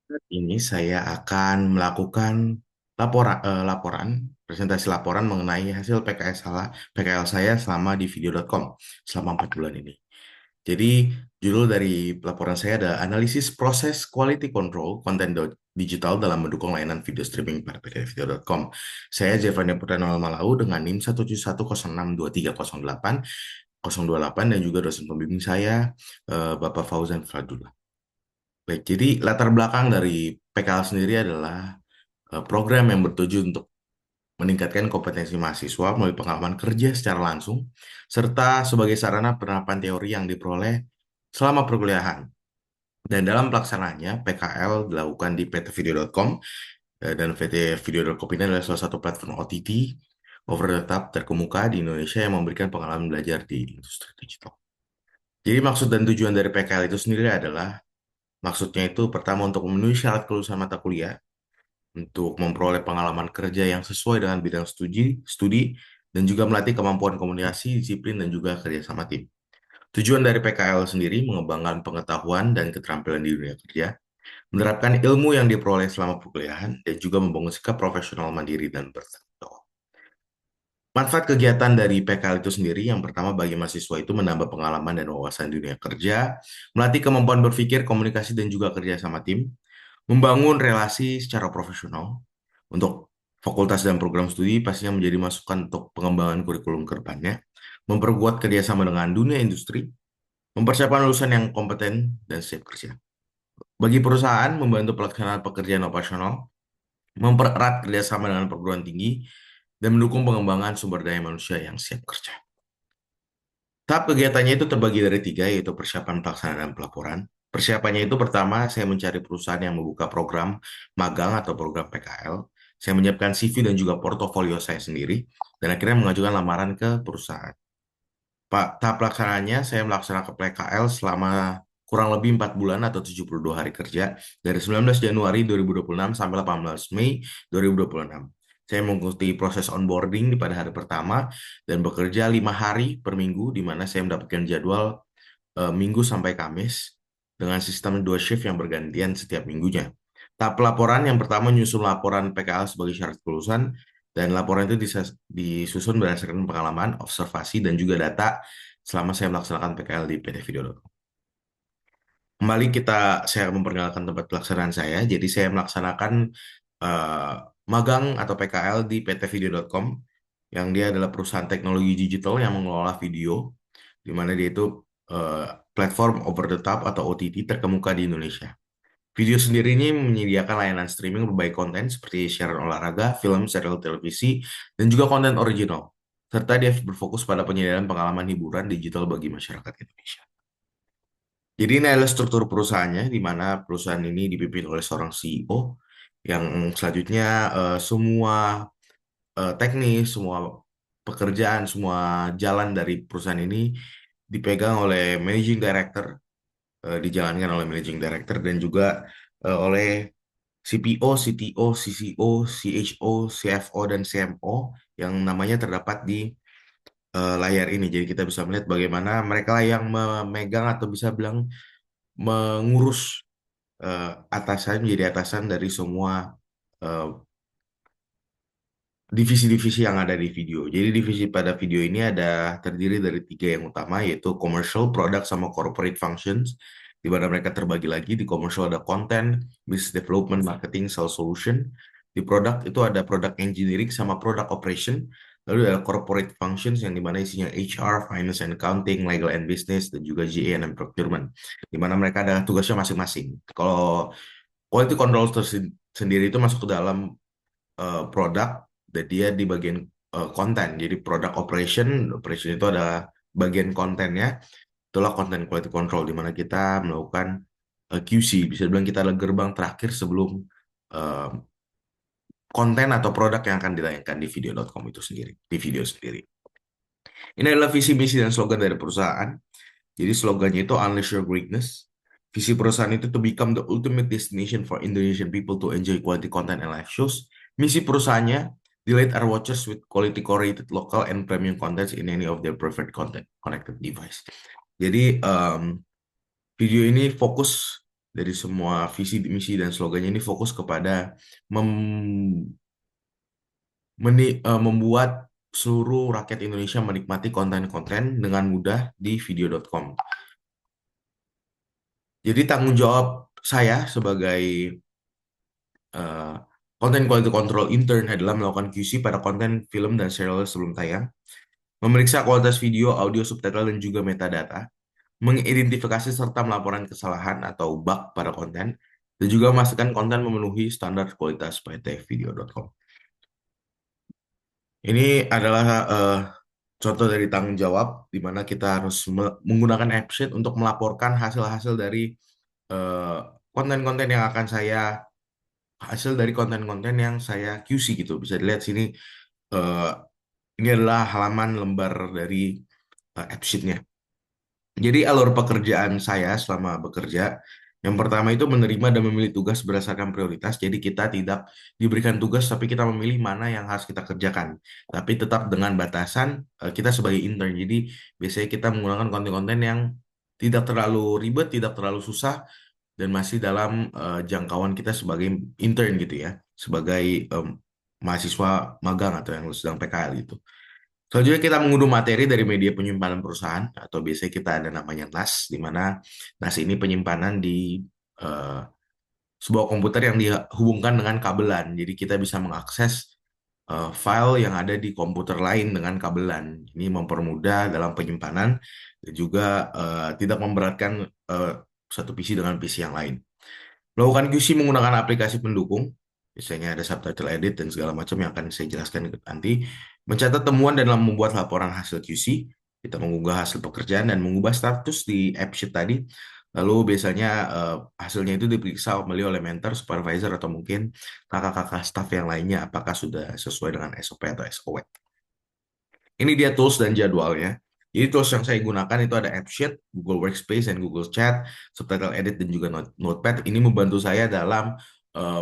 Ini saya akan melakukan laporan, presentasi laporan mengenai hasil PKL saya selama di video.com selama 4 bulan ini. Jadi, judul dari laporan saya adalah Analisis Proses Quality Control Konten Digital dalam Mendukung Layanan Video Streaming pada pkvideo.com. Saya Jevania Putranol Malau dengan NIM 171062308 dan juga dosen pembimbing saya, Bapak Fauzan Fradullah. Baik, jadi latar belakang dari PKL sendiri adalah program yang bertujuan untuk meningkatkan kompetensi mahasiswa melalui pengalaman kerja secara langsung, serta sebagai sarana penerapan teori yang diperoleh selama perkuliahan. Dan dalam pelaksanaannya, PKL dilakukan di ptvideo.com, dan ptvideo.com ini adalah salah satu platform OTT, over the top terkemuka di Indonesia yang memberikan pengalaman belajar di industri digital. Jadi maksud dan tujuan dari PKL itu sendiri adalah, maksudnya itu pertama untuk memenuhi syarat kelulusan mata kuliah, untuk memperoleh pengalaman kerja yang sesuai dengan bidang studi, dan juga melatih kemampuan komunikasi, disiplin, dan juga kerjasama tim. Tujuan dari PKL sendiri mengembangkan pengetahuan dan keterampilan di dunia kerja, menerapkan ilmu yang diperoleh selama perkuliahan, dan juga membangun sikap profesional mandiri dan bertanggung jawab. Manfaat kegiatan dari PKL itu sendiri, yang pertama bagi mahasiswa itu menambah pengalaman dan wawasan di dunia kerja, melatih kemampuan berpikir, komunikasi, dan juga kerja sama tim, membangun relasi secara profesional untuk fakultas dan program studi pastinya menjadi masukan untuk pengembangan kurikulum ke depannya, memperkuat kerjasama dengan dunia industri, mempersiapkan lulusan yang kompeten dan siap kerja. Bagi perusahaan, membantu pelaksanaan pekerjaan operasional, mempererat kerjasama dengan perguruan tinggi, dan mendukung pengembangan sumber daya manusia yang siap kerja. Tahap kegiatannya itu terbagi dari tiga, yaitu persiapan pelaksanaan dan pelaporan. Persiapannya itu pertama, saya mencari perusahaan yang membuka program magang atau program PKL. Saya menyiapkan CV dan juga portofolio saya sendiri, dan akhirnya mengajukan lamaran ke perusahaan. Tahap pelaksanaannya, saya melaksanakan PKL selama kurang lebih 4 bulan atau 72 hari kerja, dari 19 Januari 2026 sampai 18 Mei 2026. Saya mengikuti proses onboarding pada hari pertama dan bekerja 5 hari per minggu, di mana saya mendapatkan jadwal Minggu sampai Kamis dengan sistem 2 shift yang bergantian setiap minggunya. Tahap pelaporan yang pertama menyusun laporan PKL sebagai syarat kelulusan, dan laporan itu disusun berdasarkan pengalaman, observasi, dan juga data selama saya melaksanakan PKL di PT Video. Kembali saya memperkenalkan tempat pelaksanaan saya. Jadi saya melaksanakan eh, magang atau PKL di ptvideo.com, yang dia adalah perusahaan teknologi digital yang mengelola video, di mana dia itu eh, platform over the top atau OTT terkemuka di Indonesia. Video sendiri ini menyediakan layanan streaming berbagai konten seperti siaran olahraga, film, serial televisi, dan juga konten original. Serta dia berfokus pada penyediaan pengalaman hiburan digital bagi masyarakat Indonesia. Jadi ini adalah struktur perusahaannya, di mana perusahaan ini dipimpin oleh seorang CEO, yang selanjutnya semua teknis, semua pekerjaan, semua jalan dari perusahaan ini dipegang oleh managing director, dijalankan oleh managing director, dan juga oleh CPO, CTO, CCO, CHO, CFO, dan CMO yang namanya terdapat di layar ini. Jadi kita bisa melihat bagaimana mereka yang memegang atau bisa bilang mengurus atasan, menjadi atasan dari semua eh, divisi-divisi yang ada di video. Jadi divisi pada video ini terdiri dari tiga yang utama, yaitu commercial, product, sama corporate functions. Di mana mereka terbagi lagi. Di commercial ada content, business development, marketing, sales solution. Di product itu ada product engineering sama product operation. Lalu ada corporate functions yang dimana isinya HR, finance and accounting, legal and business, dan juga GA and procurement. Di mana mereka ada tugasnya masing-masing. Kalau quality control sendiri itu masuk ke dalam produk, dan dia di bagian konten. Jadi product operation itu ada bagian kontennya, itulah content quality control, di mana kita melakukan QC. Bisa bilang kita adalah gerbang terakhir sebelum eh, konten atau produk yang akan ditayangkan di video.com itu sendiri, di video sendiri. Ini adalah visi, misi, dan slogan dari perusahaan. Jadi slogannya itu Unleash Your Greatness. Visi perusahaan itu to become the ultimate destination for Indonesian people to enjoy quality content and live shows. Misi perusahaannya, delight our watchers with quality curated local and premium contents in any of their preferred content connected device. Jadi video ini fokus dari semua visi, misi, dan slogannya ini fokus kepada membuat seluruh rakyat Indonesia menikmati konten-konten dengan mudah di video.com. Jadi tanggung jawab saya sebagai eh, konten quality control intern adalah melakukan QC pada konten film dan serial sebelum tayang, memeriksa kualitas video, audio, subtitle, dan juga metadata, mengidentifikasi serta melaporkan kesalahan atau bug pada konten, dan juga memastikan konten memenuhi standar kualitas PT Video.com. Ini adalah contoh dari tanggung jawab di mana kita harus menggunakan AppSheet untuk melaporkan hasil-hasil dari eh, konten-konten yang akan saya hasil dari konten-konten yang saya QC gitu. Bisa dilihat sini eh, ini adalah halaman lembar dari AppSheet-nya. Jadi alur pekerjaan saya selama bekerja, yang pertama itu menerima dan memilih tugas berdasarkan prioritas. Jadi kita tidak diberikan tugas, tapi kita memilih mana yang harus kita kerjakan. Tapi tetap dengan batasan kita sebagai intern. Jadi biasanya kita menggunakan konten-konten yang tidak terlalu ribet, tidak terlalu susah, dan masih dalam jangkauan kita sebagai intern gitu ya, sebagai mahasiswa magang atau yang sedang PKL gitu. Selanjutnya kita mengunduh materi dari media penyimpanan perusahaan atau biasanya kita ada namanya NAS, di mana NAS ini penyimpanan di eh, sebuah komputer yang dihubungkan dengan kabelan. Jadi kita bisa mengakses file yang ada di komputer lain dengan kabelan. Ini mempermudah dalam penyimpanan dan juga tidak memberatkan eh, satu PC dengan PC yang lain. Melakukan QC menggunakan aplikasi pendukung, misalnya ada subtitle edit dan segala macam yang akan saya jelaskan nanti. Mencatat temuan dan membuat laporan hasil QC, kita mengunggah hasil pekerjaan dan mengubah status di AppSheet tadi. Lalu biasanya hasilnya itu diperiksa kembali oleh mentor, supervisor, atau mungkin kakak-kakak staff yang lainnya apakah sudah sesuai dengan SOP atau SOW. Ini dia tools dan jadwalnya. Jadi tools yang saya gunakan itu ada AppSheet, Google Workspace, dan Google Chat, Subtitle Edit, dan juga Notepad. Ini membantu saya dalam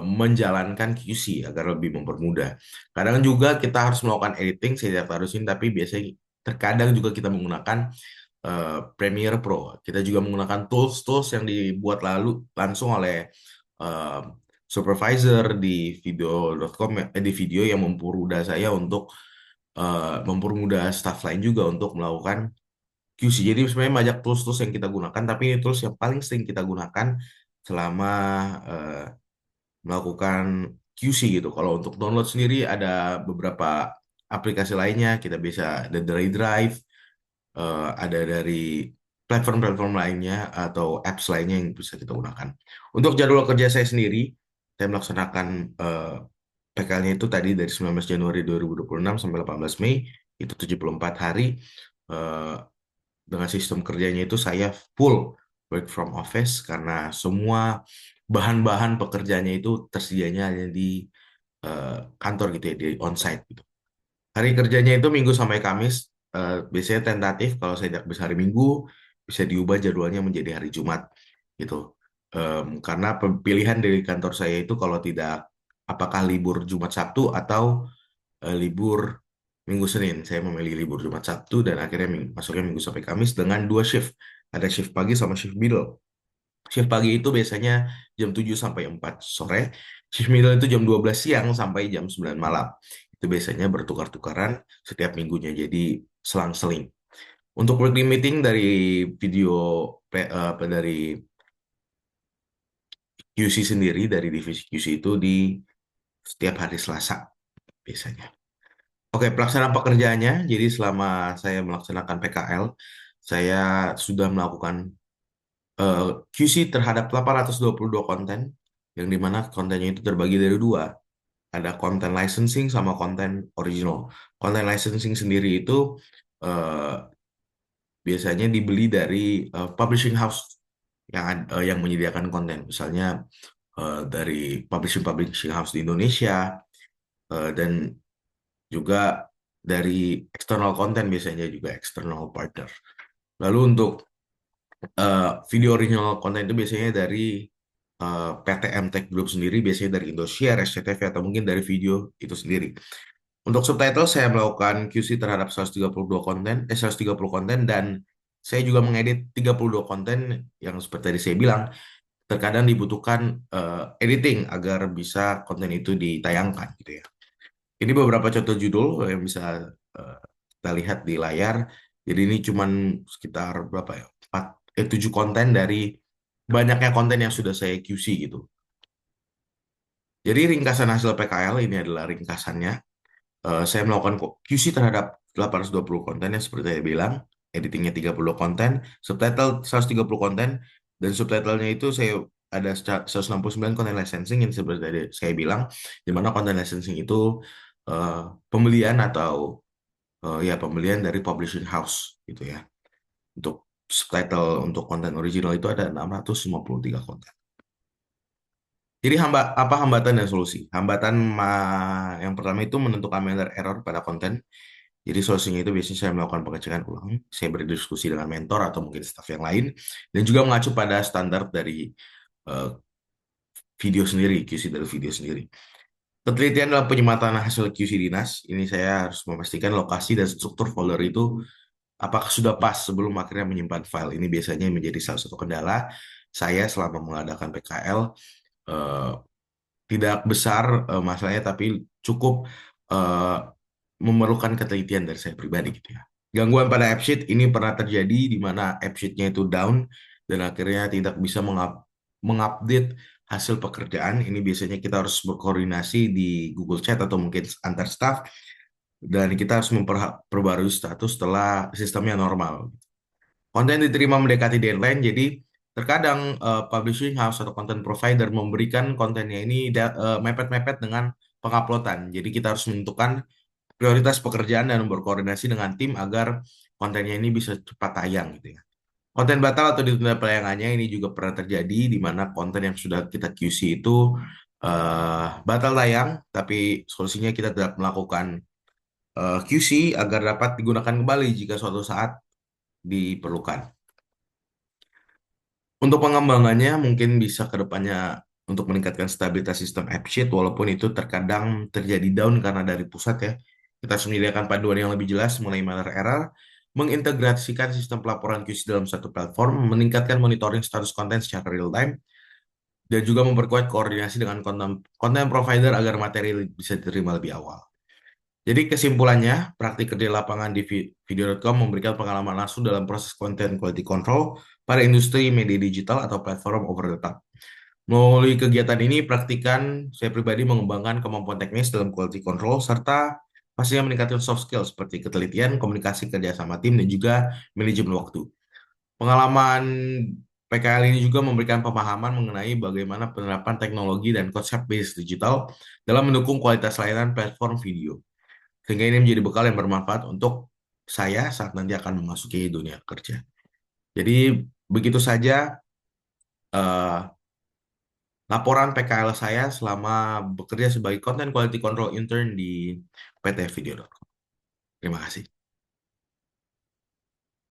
menjalankan QC agar lebih mempermudah. Kadang juga kita harus melakukan editing, saya tidak harusin, tapi biasanya terkadang juga kita menggunakan Premiere Pro. Kita juga menggunakan tools-tools yang dibuat langsung oleh eh, supervisor di video.com, di video yang mempermudah saya untuk mempermudah staff lain juga untuk melakukan QC. Jadi sebenarnya banyak tools-tools yang kita gunakan, tapi ini tools yang paling sering kita gunakan selama eh, melakukan QC gitu. Kalau untuk download sendiri ada beberapa aplikasi lainnya, kita bisa ada dari Drive, ada dari platform-platform lainnya atau apps lainnya yang bisa kita gunakan. Untuk jadwal kerja saya sendiri, saya melaksanakan PKL-nya itu tadi dari 19 Januari 2026 sampai 18 Mei, itu 74 hari. Eh, dengan sistem kerjanya itu saya full work from office karena semua bahan-bahan pekerjaannya itu tersedianya hanya di kantor gitu ya, di onsite gitu. Hari kerjanya itu Minggu sampai Kamis, biasanya tentatif kalau saya tidak bisa hari Minggu, bisa diubah jadwalnya menjadi hari Jumat gitu. Karena pilihan dari kantor saya itu kalau tidak apakah libur Jumat Sabtu atau libur Minggu Senin. Saya memilih libur Jumat Sabtu dan akhirnya masuknya Minggu sampai Kamis dengan dua shift. Ada shift pagi sama shift middle. Shift pagi itu biasanya jam 7 sampai 4 sore. Shift middle itu jam 12 siang sampai jam 9 malam. Itu biasanya bertukar-tukaran setiap minggunya. Jadi selang-seling. Untuk weekly meeting dari video dari QC sendiri, dari divisi QC itu di setiap hari Selasa biasanya. Oke, pelaksanaan pekerjaannya. Jadi selama saya melaksanakan PKL, saya sudah melakukan QC terhadap 822 konten, yang dimana kontennya itu terbagi dari dua. Ada konten licensing sama konten original. Konten licensing sendiri itu eh, biasanya dibeli dari publishing house yang menyediakan konten. Misalnya dari publishing house di Indonesia dan juga dari external content biasanya juga external partner. Lalu untuk video original content itu biasanya dari PTM Tech Group sendiri, biasanya dari Indosiar, SCTV, atau mungkin dari video itu sendiri. Untuk subtitle, saya melakukan QC terhadap 132 konten, 130 konten, dan saya juga mengedit 32 konten yang seperti tadi saya bilang, terkadang dibutuhkan editing agar bisa konten itu ditayangkan gitu ya. Ini beberapa contoh judul yang bisa kita lihat di layar. Jadi ini cuman sekitar berapa ya? 7 konten dari banyaknya konten yang sudah saya QC gitu. Jadi ringkasan hasil PKL ini adalah ringkasannya. Saya melakukan QC terhadap 820 konten yang seperti saya bilang, editingnya 30 konten, subtitle 130 konten, dan subtitlenya itu saya ada 169 konten licensing yang seperti tadi saya bilang, di mana konten licensing itu eh, pembelian atau ya pembelian dari publishing house gitu ya. Untuk subtitle untuk konten original itu ada 653 konten. Jadi apa hambatan dan solusi? Hambatan yang pertama itu menentukan manner error pada konten. Jadi solusinya itu biasanya saya melakukan pengecekan ulang, saya berdiskusi dengan mentor atau mungkin staf yang lain, dan juga mengacu pada standar dari eh, video sendiri, QC dari video sendiri. Penelitian dalam penyematan hasil QC dinas, ini saya harus memastikan lokasi dan struktur folder itu apakah sudah pas sebelum akhirnya menyimpan file. Ini biasanya menjadi salah satu kendala saya selama mengadakan PKL. eh, Tidak besar masalahnya, tapi cukup eh, memerlukan ketelitian dari saya pribadi gitu ya. Gangguan pada AppSheet ini pernah terjadi di mana AppSheet-nya itu down dan akhirnya tidak bisa mengupdate hasil pekerjaan. Ini biasanya kita harus berkoordinasi di Google Chat atau mungkin antar staff dan kita harus memperbarui status setelah sistemnya normal. Konten diterima mendekati deadline, jadi terkadang publishing house atau content provider memberikan kontennya ini mepet-mepet dengan penguploadan. Jadi kita harus menentukan prioritas pekerjaan dan berkoordinasi dengan tim agar kontennya ini bisa cepat tayang gitu ya. Konten batal atau ditunda pelayangannya ini juga pernah terjadi di mana konten yang sudah kita QC itu batal tayang, tapi solusinya kita tidak melakukan QC agar dapat digunakan kembali jika suatu saat diperlukan. Untuk pengembangannya mungkin bisa ke depannya untuk meningkatkan stabilitas sistem AppSheet walaupun itu terkadang terjadi down karena dari pusat ya. Kita harus menyediakan panduan yang lebih jelas mengenai manner error, mengintegrasikan sistem pelaporan QC dalam satu platform, meningkatkan monitoring status konten secara real time, dan juga memperkuat koordinasi dengan konten provider agar materi bisa diterima lebih awal. Jadi kesimpulannya, praktik kerja lapangan di video.com memberikan pengalaman langsung dalam proses content quality control pada industri media digital atau platform over the top. Melalui kegiatan ini, praktikan saya pribadi mengembangkan kemampuan teknis dalam quality control serta pastinya meningkatkan soft skill seperti ketelitian, komunikasi kerja sama tim, dan juga manajemen waktu. Pengalaman PKL ini juga memberikan pemahaman mengenai bagaimana penerapan teknologi dan konsep based digital dalam mendukung kualitas layanan platform video. Sehingga ini menjadi bekal yang bermanfaat untuk saya saat nanti akan memasuki dunia kerja. Jadi begitu saja eh, laporan PKL saya selama bekerja sebagai Content Quality Control Intern di PT Video.com. Terima kasih.